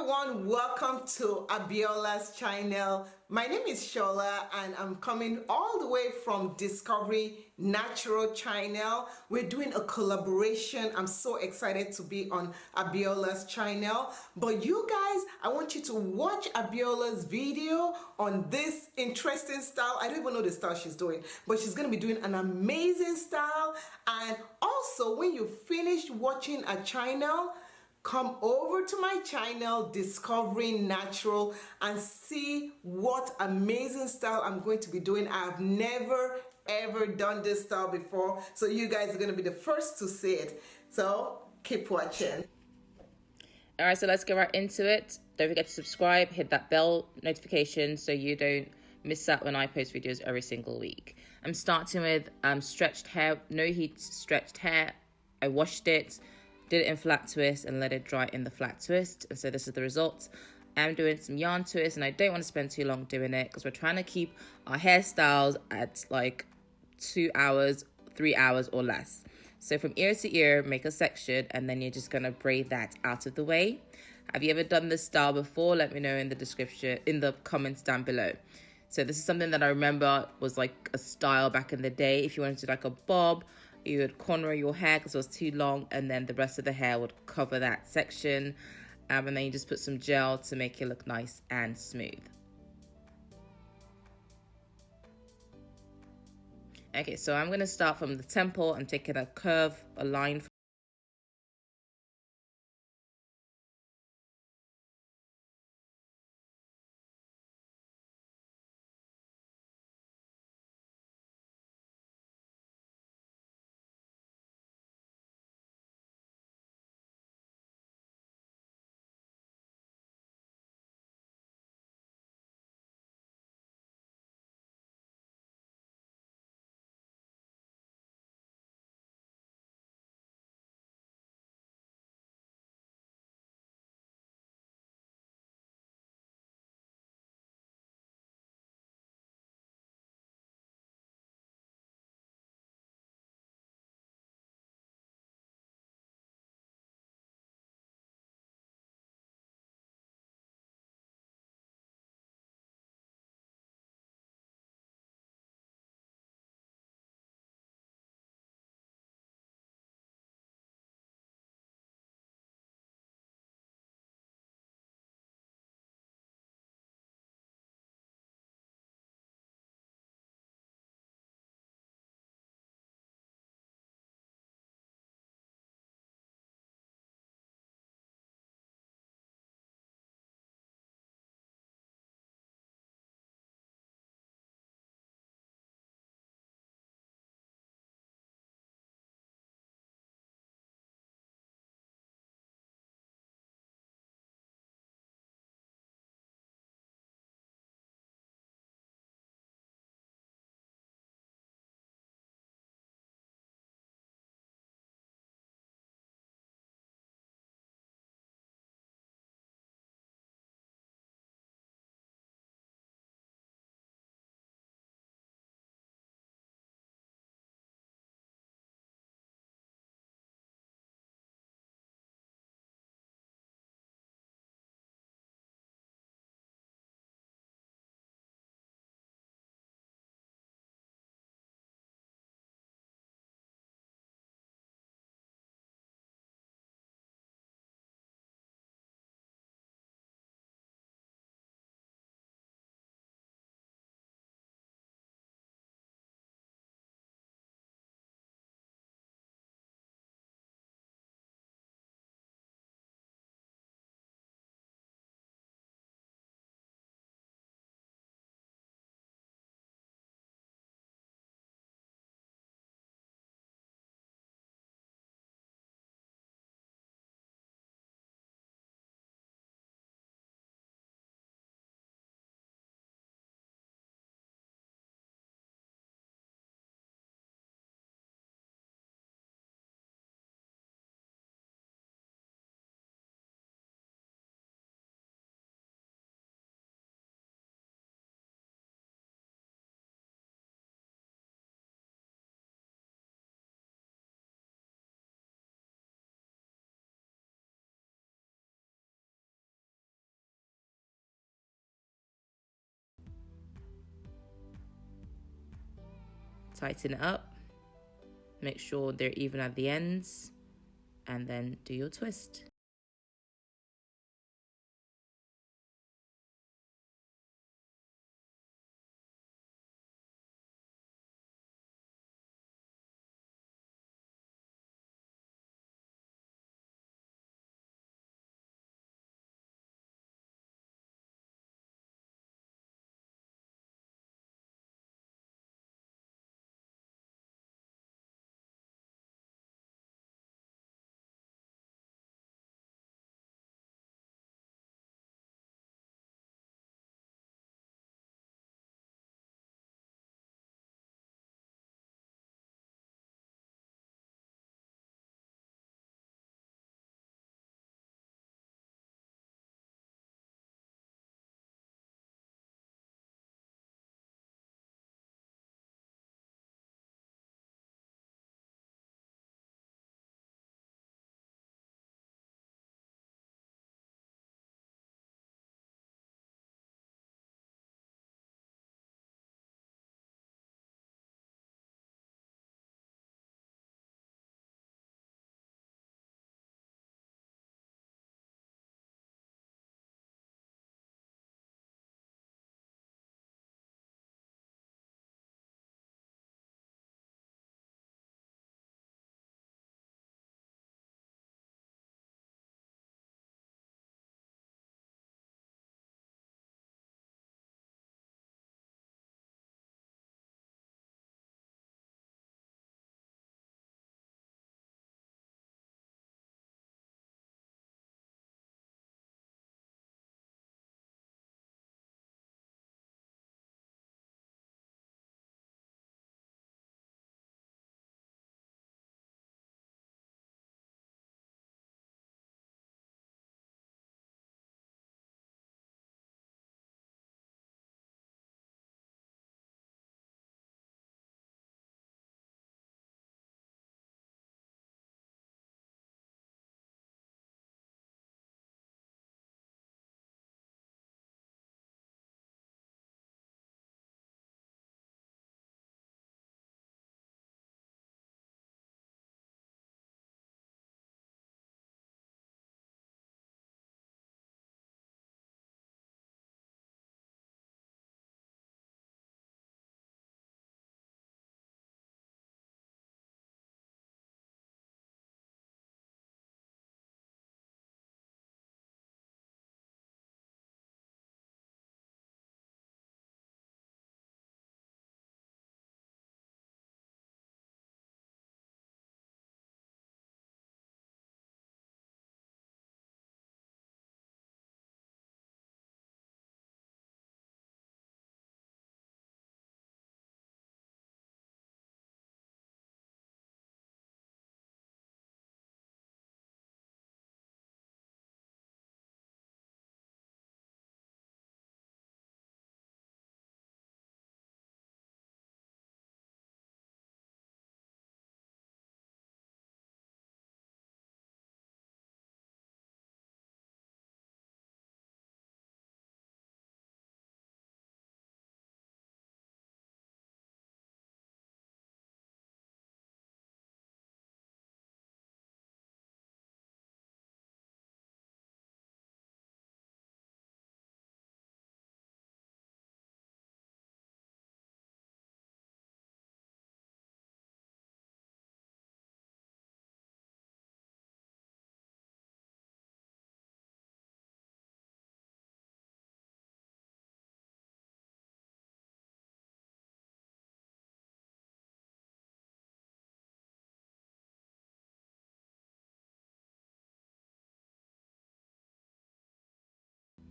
everyone, welcome to Abeeyola's channel. My name is Shola and I'm coming all the way from Discovery Natural channel. We're doing a collaboration. I'm so excited to be on Abeeyola's channel. But you guys, I want you to watch Abeeyola's video on this interesting style. I don't even know the style she's doing, but she's going to be doing an amazing style. And also, when you finish watching her channel, come over to my channel Discovering Natural and see what amazing style I'm going to be doing. I've never ever done this style before, so you guys are going to be the first to see it, so keep watching. All right, so let's get right into it. Don't forget to subscribe, hit that bell notification so you don't miss out when I post videos every single week. I'm starting with stretched hair, no heat stretched hair. I washed it, did it in flat twist and let it dry in the flat twist. And so this is the result. I'm doing some yarn twist and I don't want to spend too long doing it because we're trying to keep our hairstyles at like 2 hours, 3 hours or less. So from ear to ear, make a section and then you're just going to braid that out of the way. Have you ever done this style before? Let me know in the description, in the comments down below. So this is something that I remember was like a style back in the day. If you wanted to do like a bob, you would corner your hair because it was too long and then the rest of the hair would cover that section. And then you just put some gel to make it look nice and smooth. Okay, so I'm going to start from the temple. I'm taking a curve, a line tighten it up, make sure they're even at the ends, and then do your twist.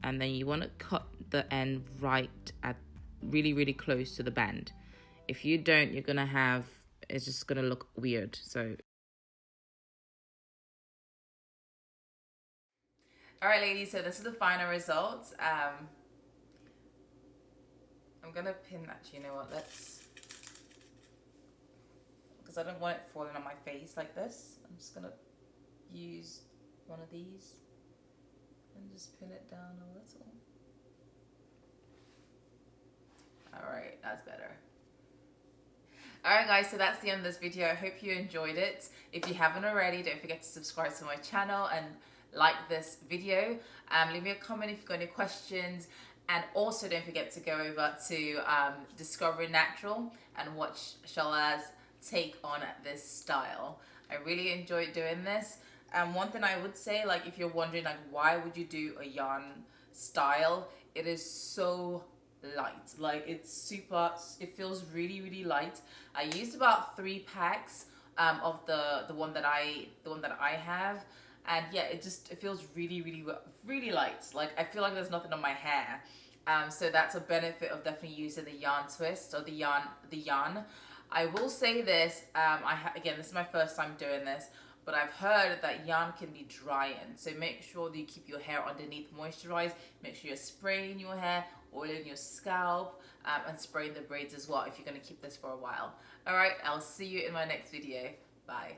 And then you want to cut the end right at really close to the band. If you don't, you're gonna have, it's just gonna look weird. So all right, ladies, so this is the final result. I'm gonna pin that. You know what, let's, because I don't want it falling on my face like this, I'm just gonna use one of these and just pin it down a little. All right, that's better. Alright guys, so that's the end of this video. I hope you enjoyed it. If you haven't already, don't forget to subscribe to my channel and like this video. Leave me a comment if you've got any questions, and also don't forget to go over to Discovery Natural and watch Shola's take on this style. I really enjoyed doing this. One thing I would say, like if you're wondering like why would you do a yarn style, it is so light. Like it's super, it feels really light. I used about 3 packs of the one that I have, and yeah, it feels really light. Like I feel like there's nothing on my hair. So that's a benefit of definitely using the yarn twist or the yarn. I will say this, again, this is my first time doing this, but I've heard that yarn can be drying. So make sure that you keep your hair underneath moisturized. Make sure you're spraying your hair, oiling your scalp, and spraying the braids as well if you're going to keep this for a while. Alright, I'll see you in my next video. Bye.